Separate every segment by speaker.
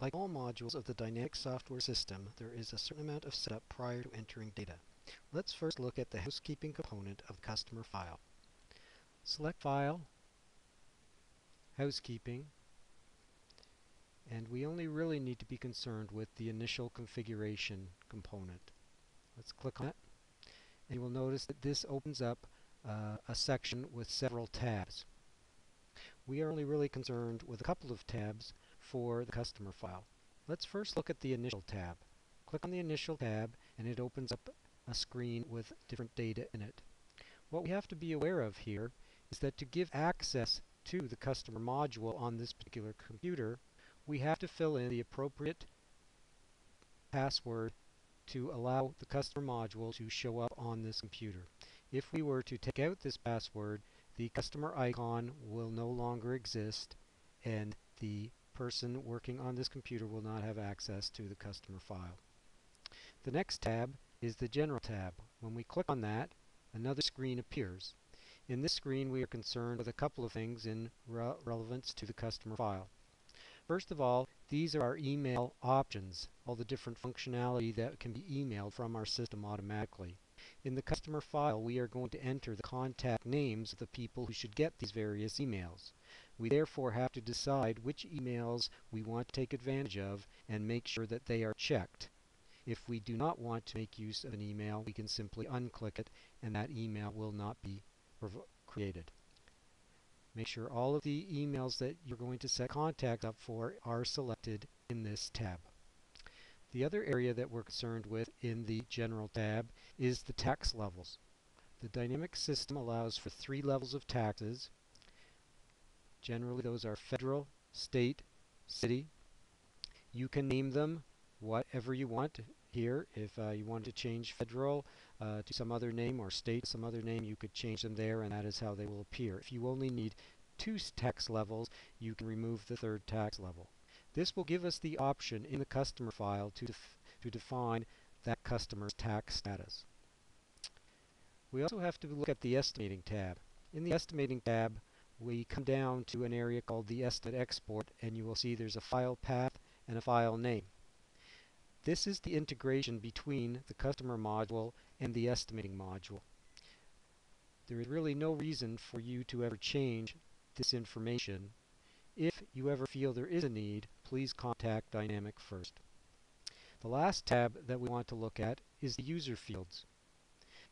Speaker 1: Like all modules of the dynamic software system, there is a certain amount of setup prior to entering data. Let's first look at the housekeeping component of the customer file. Select File, Housekeeping, and we only really need to be concerned with the initial configuration component. Let's click on it, and you will notice that this opens up a section with several tabs. We are only really concerned with a couple of tabs for the customer file. Let's first look at the Initial tab. Click on the Initial tab and it opens up a screen with different data in it. What we have to be aware of here is that to give access to the customer module on this particular computer, we have to fill in the appropriate password to allow the customer module to show up on this computer. If we were to take out this password, the customer icon will no longer exist and the person working on this computer will not have access to the customer file. The next tab is the General tab. When we click on that, another screen appears. In this screen we are concerned with a couple of things in relevance to the customer file. First of all, these are our email options, all the different functionality that can be emailed from our system automatically. In the customer file, we are going to enter the contact names of the people who should get these various emails. We therefore have to decide which emails we want to take advantage of and make sure that they are checked. If we do not want to make use of an email, we can simply unclick it and that email will not be created. Make sure all of the emails that you're going to set contacts up for are selected in this tab. The other area that we're concerned with in the General tab is the tax levels. The dynamic system allows for 3 levels of taxes. Generally those are federal, state, city. You can name them whatever you want here. If you want to change federal to some other name or state to some other name, you could change them there and that is how they will appear. If you only need 2 tax levels, you can remove the 3rd tax level. This will give us the option in the customer file to define that customer's tax status. We also have to look at the Estimating tab. In the Estimating tab, we come down to an area called the Estimate Export, and you will see there's a file path and a file name. This is the integration between the customer module and the estimating module. There is really no reason for you to ever change this information. If you ever feel there is a need, please contact Dynamic first. The last tab that we want to look at is the user fields.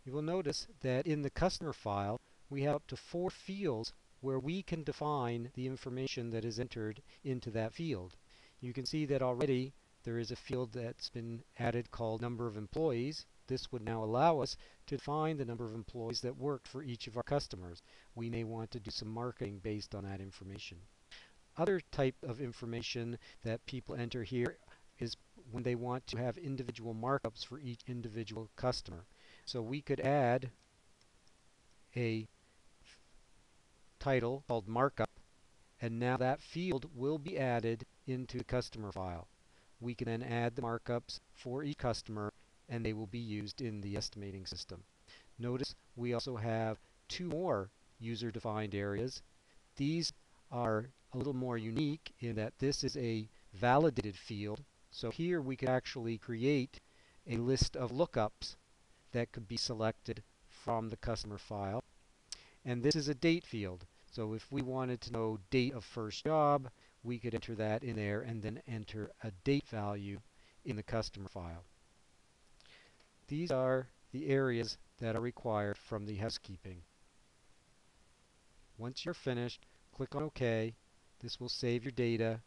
Speaker 1: You will notice that in the customer file we have up to 4 fields where we can define the information that is entered into that field. You can see that already there is a field that's been added called number of employees. This would now allow us to define the number of employees that work for each of our customers. We may want to do some marketing based on that information. Other type of information that people enter here is when they want to have individual markups for each individual customer. So we could add a title called markup, and now that field will be added into the customer file. We can then add the markups for each customer and they will be used in the estimating system. Notice we also have 2 more user-defined areas. These are a little more unique in that this is a validated field. So here we could actually create a list of lookups that could be selected from the customer file. And this is a date field. So if we wanted to know date of first job, we could enter that in there and then enter a date value in the customer file. These are the areas that are required from the housekeeping. Once you're finished, click on OK. This will save your data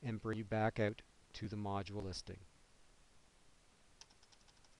Speaker 1: and bring you back out to the module listing.